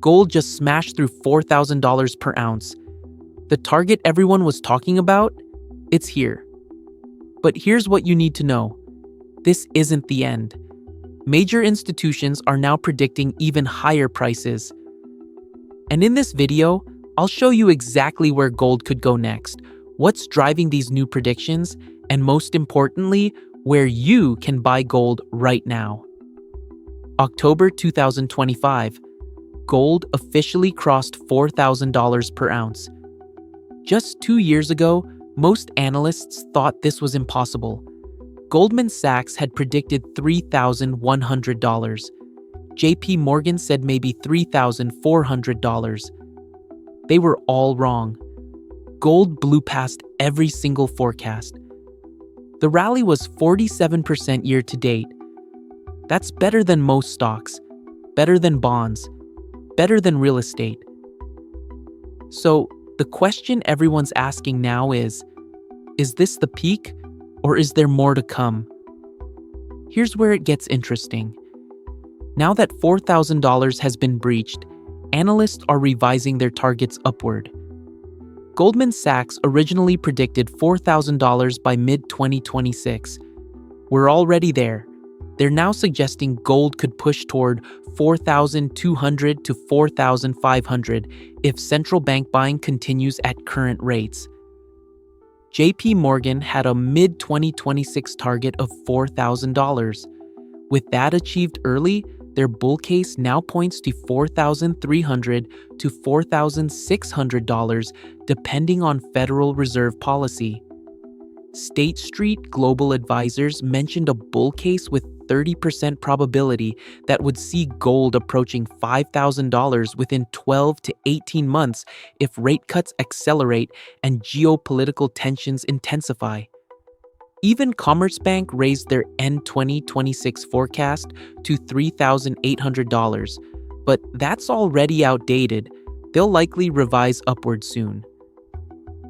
Gold just smashed through $4,000 per ounce. The target everyone was talking about? It's here. But here's what you need to know. This isn't the end. Major institutions are now predicting even higher prices. And in this video, I'll show you exactly where gold could go next, what's driving these new predictions, and most importantly, where you can buy gold right now. October 2025, gold officially crossed $4,000 per ounce. Just 2 years ago, most analysts thought this was impossible. Goldman Sachs had predicted $3,100. JP Morgan said maybe $3,400. They were all wrong. Gold blew past every single forecast. The rally was 47% year to date. That's better than most stocks, better than bonds, better than real estate. So, the question everyone's asking now is this the peak, or is there more to come? Here's where it gets interesting. Now that $4,000 has been breached, analysts are revising their targets upward. Goldman Sachs originally predicted $4,000 by mid-2026. We're already there. They're now suggesting gold could push toward $4,200 to $4,500 if central bank buying continues at current rates. JP Morgan had a mid-2026 target of $4,000. With that achieved early, their bull case now points to $4,300 to $4,600 depending on Federal Reserve policy. State Street Global Advisors mentioned a bull case with 30% probability that would see gold approaching $5,000 within 12 to 18 months if rate cuts accelerate and geopolitical tensions intensify. Even Commerzbank raised their end 2026 forecast to $3,800, but that's already outdated. They'll likely revise upward soon.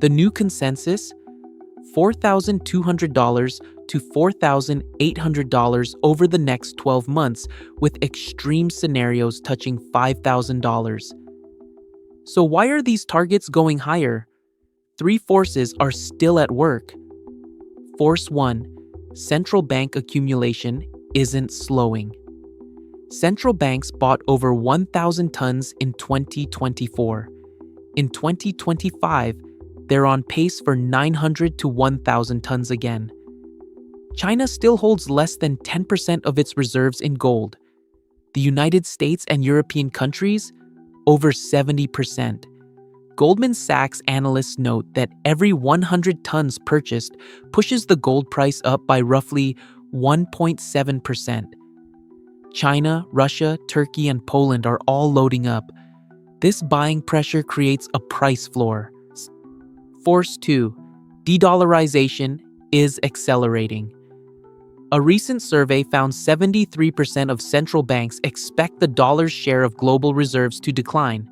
The new consensus? $4,200 to $4,800 over the next 12 months, with extreme scenarios touching $5,000. So why are these targets going higher? Three forces are still at work. Force 1. Central bank accumulation isn't slowing. Central banks bought over 1,000 tons in 2024. In 2025, they're on pace for 900 to 1,000 tons again. China still holds less than 10% of its reserves in gold. The United States and European countries, over 70%. Goldman Sachs analysts note that every 100 tons purchased pushes the gold price up by roughly 1.7%. China, Russia, Turkey, and Poland are all loading up. This buying pressure creates a price floor. Force 2. De-dollarization is accelerating. A recent survey found 73% of central banks expect the dollar's share of global reserves to decline.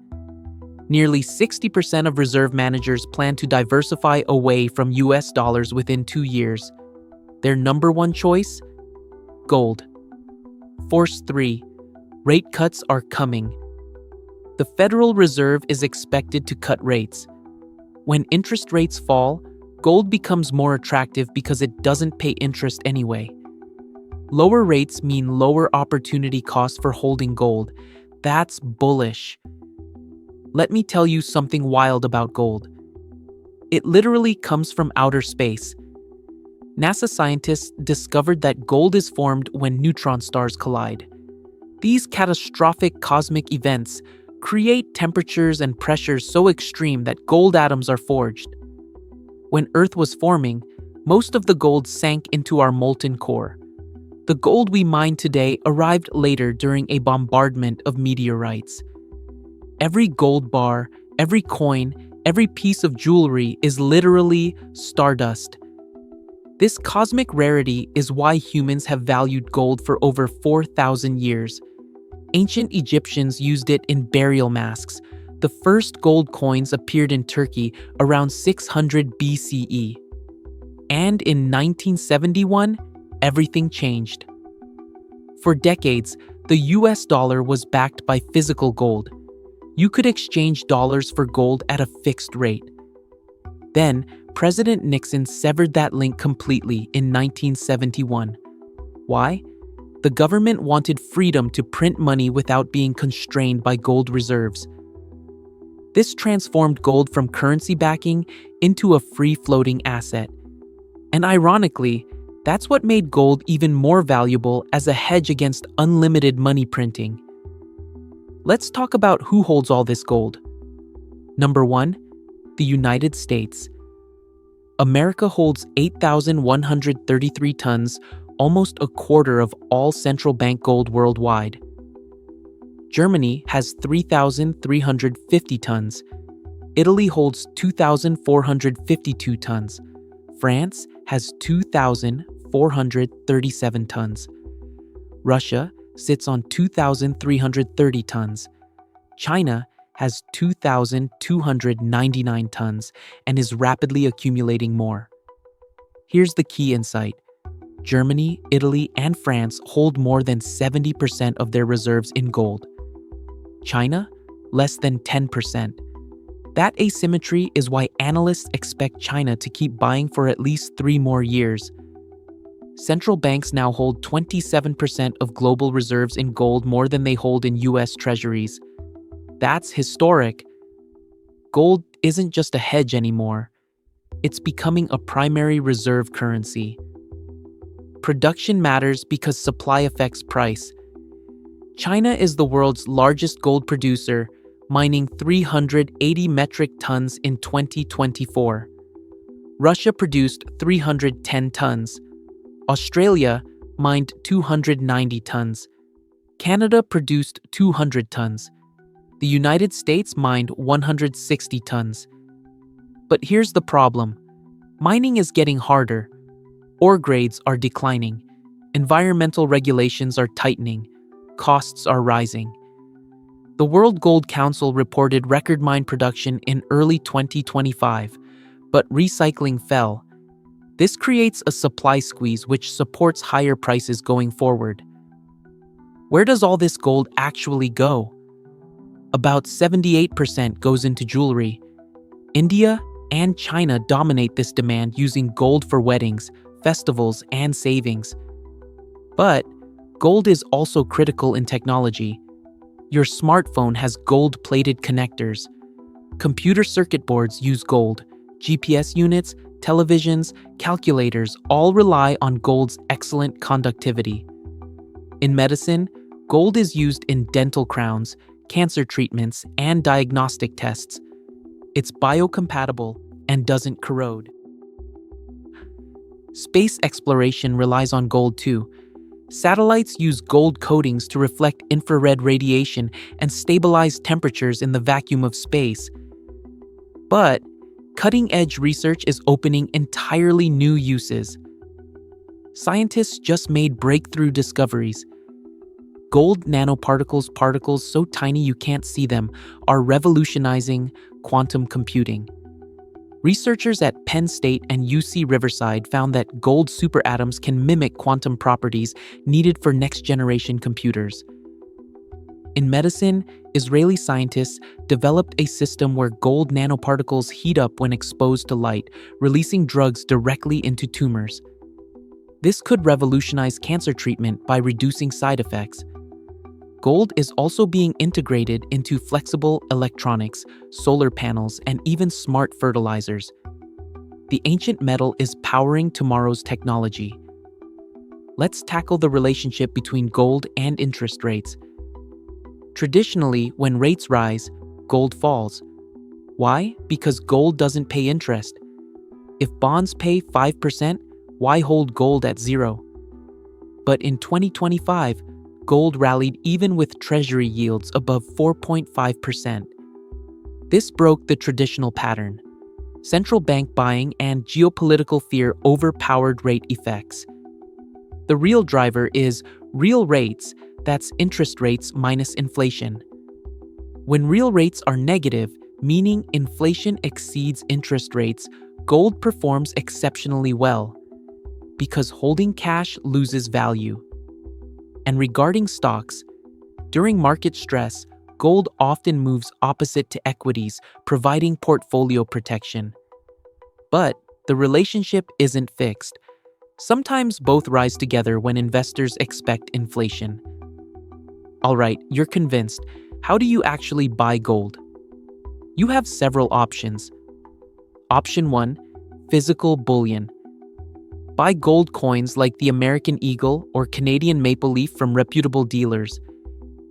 Nearly 60% of reserve managers plan to diversify away from US dollars within 2 years. Their number one choice? Gold. Force 3. Rate cuts are coming. The Federal Reserve is expected to cut rates. When interest rates fall, gold becomes more attractive because it doesn't pay interest anyway. Lower rates mean lower opportunity cost for holding gold. That's bullish. Let me tell you something wild about gold. It literally comes from outer space. NASA scientists discovered that gold is formed when neutron stars collide. These catastrophic cosmic events create temperatures and pressures so extreme that gold atoms are forged. When Earth was forming, most of the gold sank into our molten core. The gold we mine today arrived later during a bombardment of meteorites. Every gold bar, every coin, every piece of jewelry is literally stardust. This cosmic rarity is why humans have valued gold for over 4,000 years. Ancient Egyptians used it in burial masks. The first gold coins appeared in Turkey around 600 BCE. And in 1971, everything changed. For decades, the US dollar was backed by physical gold. You could exchange dollars for gold at a fixed rate. Then, President Nixon severed that link completely in 1971. Why? The government wanted freedom to print money without being constrained by gold reserves. This transformed gold from currency backing into a free-floating asset. And ironically, that's what made gold even more valuable as a hedge against unlimited money printing. Let's talk about who holds all this gold. Number 1, the United States. America holds 8,133 tons, almost a quarter of all central bank gold worldwide. Germany has 3,350 tons. Italy holds 2,452 tons. France has 2,437 tons. Russia sits on 2,330 tons. China has 2,299 tons and is rapidly accumulating more. Here's the key insight. Germany, Italy, and France hold more than 70% of their reserves in gold. China, less than 10%. That asymmetry is why analysts expect China to keep buying for at least 3 more years. Central banks now hold 27% of global reserves in gold, more than they hold in US treasuries. That's historic. Gold isn't just a hedge anymore. It's becoming a primary reserve currency. Production matters because supply affects price. China is the world's largest gold producer, mining 380 metric tons in 2024. Russia produced 310 tons. Australia mined 290 tons. Canada produced 200 tons. The United States mined 160 tons. But here's the problem. Mining is getting harder. Ore grades are declining. Environmental regulations are tightening. Costs are rising. The World Gold Council reported record mine production in early 2025, but recycling fell. This creates a supply squeeze which supports higher prices going forward. Where does all this gold actually go? About 78% goes into jewelry. India and China dominate this demand, using gold for weddings, festivals, and savings. But gold is also critical in technology. Your smartphone has gold-plated connectors. Computer circuit boards use gold. GPS units, televisions, calculators all rely on gold's excellent conductivity. In medicine, gold is used in dental crowns, cancer treatments, and diagnostic tests. It's biocompatible and doesn't corrode. Space exploration relies on gold too. Satellites use gold coatings to reflect infrared radiation and stabilize temperatures in the vacuum of space. But cutting-edge research is opening entirely new uses. Scientists just made breakthrough discoveries. Gold nanoparticles, particles so tiny you can't see them, are revolutionizing quantum computing. Researchers at Penn State and UC Riverside found that gold superatoms can mimic quantum properties needed for next-generation computers. In medicine, Israeli scientists developed a system where gold nanoparticles heat up when exposed to light, releasing drugs directly into tumors. This could revolutionize cancer treatment by reducing side effects. Gold is also being integrated into flexible electronics, solar panels, and even smart fertilizers. The ancient metal is powering tomorrow's technology. Let's tackle the relationship between gold and interest rates. Traditionally, when rates rise, gold falls. Why? Because gold doesn't pay interest. If bonds pay 5%, why hold gold at 0? But in 2025, gold rallied even with treasury yields above 4.5%. This broke the traditional pattern. Central bank buying and geopolitical fear overpowered rate effects. The real driver is real rates, that's interest rates minus inflation. When real rates are negative, meaning inflation exceeds interest rates, gold performs exceptionally well, because holding cash loses value. And regarding stocks, during market stress, gold often moves opposite to equities, providing portfolio protection. But the relationship isn't fixed. Sometimes both rise together when investors expect inflation. Alright, you're convinced. How do you actually buy gold? You have several options. Option 1. Physical bullion. Buy gold coins like the American Eagle or Canadian Maple Leaf from reputable dealers.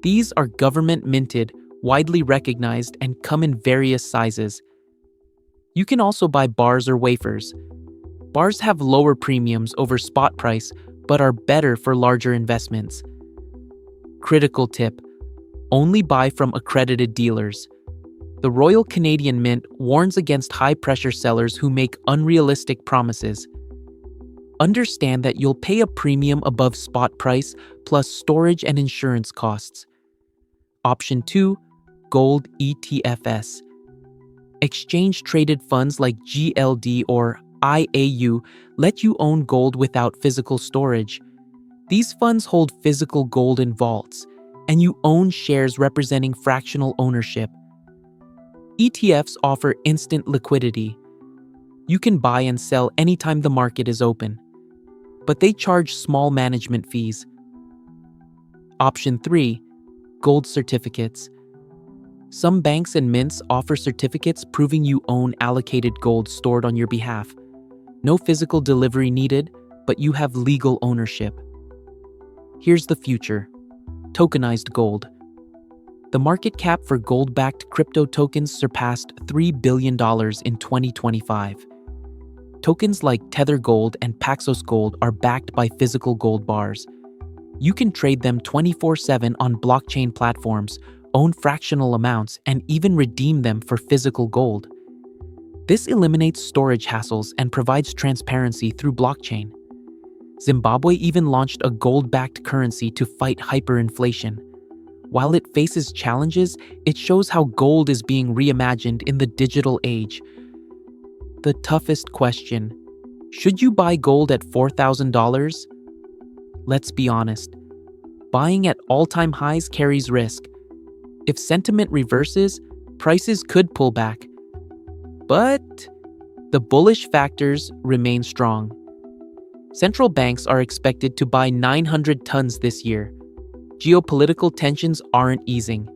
These are government-minted, widely recognized, and come in various sizes. You can also buy bars or wafers. Bars have lower premiums over spot price, but are better for larger investments. Critical tip: only buy from accredited dealers. The Royal Canadian Mint warns against high-pressure sellers who make unrealistic promises. Understand that you'll pay a premium above spot price plus storage and insurance costs. Option 2. Gold ETFs. Exchange-traded funds like GLD or IAU let you own gold without physical storage. These funds hold physical gold in vaults, and you own shares representing fractional ownership. ETFs offer instant liquidity. You can buy and sell anytime the market is open, but they charge small management fees. Option 3. Gold certificates. Some banks and mints offer certificates proving you own allocated gold stored on your behalf. No physical delivery needed, but you have legal ownership. Here's the future. Tokenized gold. The market cap for gold-backed crypto tokens surpassed $3 billion in 2025. Tokens like Tether Gold and Paxos Gold are backed by physical gold bars. You can trade them 24/7 on blockchain platforms, own fractional amounts, and even redeem them for physical gold. This eliminates storage hassles and provides transparency through blockchain. Zimbabwe even launched a gold-backed currency to fight hyperinflation. While it faces challenges, it shows how gold is being reimagined in the digital age. The toughest question: should you buy gold at $4,000? Let's be honest. Buying at all-time highs carries risk. If sentiment reverses, prices could pull back. But the bullish factors remain strong. Central banks are expected to buy 900 tons this year. Geopolitical tensions aren't easing.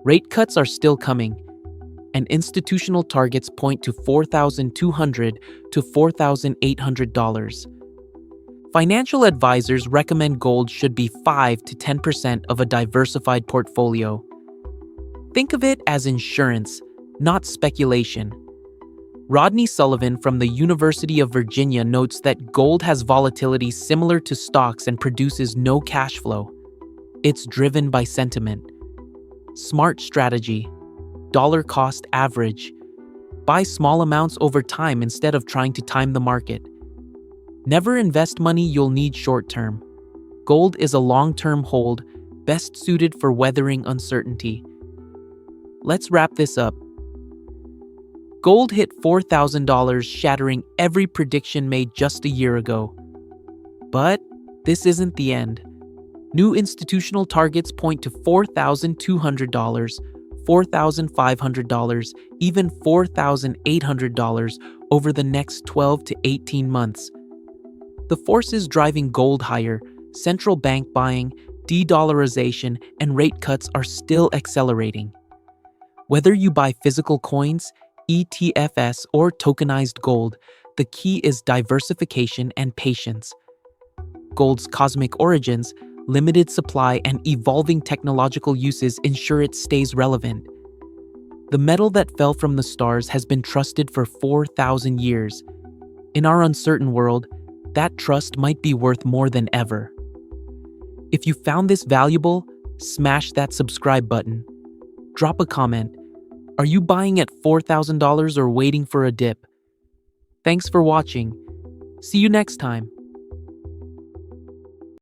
Rate cuts are still coming, and institutional targets point to $4,200 to $4,800. Financial advisors recommend gold should be 5 to 10% of a diversified portfolio. Think of it as insurance, not speculation. Rodney Sullivan from the University of Virginia notes that gold has volatility similar to stocks and produces no cash flow. It's driven by sentiment. Smart strategy. Dollar cost average. Buy small amounts over time instead of trying to time the market. Never invest money you'll need short-term. Gold is a long-term hold, best suited for weathering uncertainty. Let's wrap this up. Gold hit $4,000, shattering every prediction made just a year ago. But this isn't the end. New institutional targets point to $4,200, $4,500, even $4,800 over the next 12 to 18 months. The forces driving gold higher, central bank buying, de-dollarization, and rate cuts are still accelerating. Whether you buy physical coins, ETFs, or tokenized gold, the key is diversification and patience. Gold's cosmic origins, limited supply, and evolving technological uses ensure it stays relevant. The metal that fell from the stars has been trusted for 4,000 years. In our uncertain world, that trust might be worth more than ever. If you found this valuable, smash that subscribe button. Drop a comment. Are you buying at $4,000 or waiting for a dip? Thanks for watching. See you next time.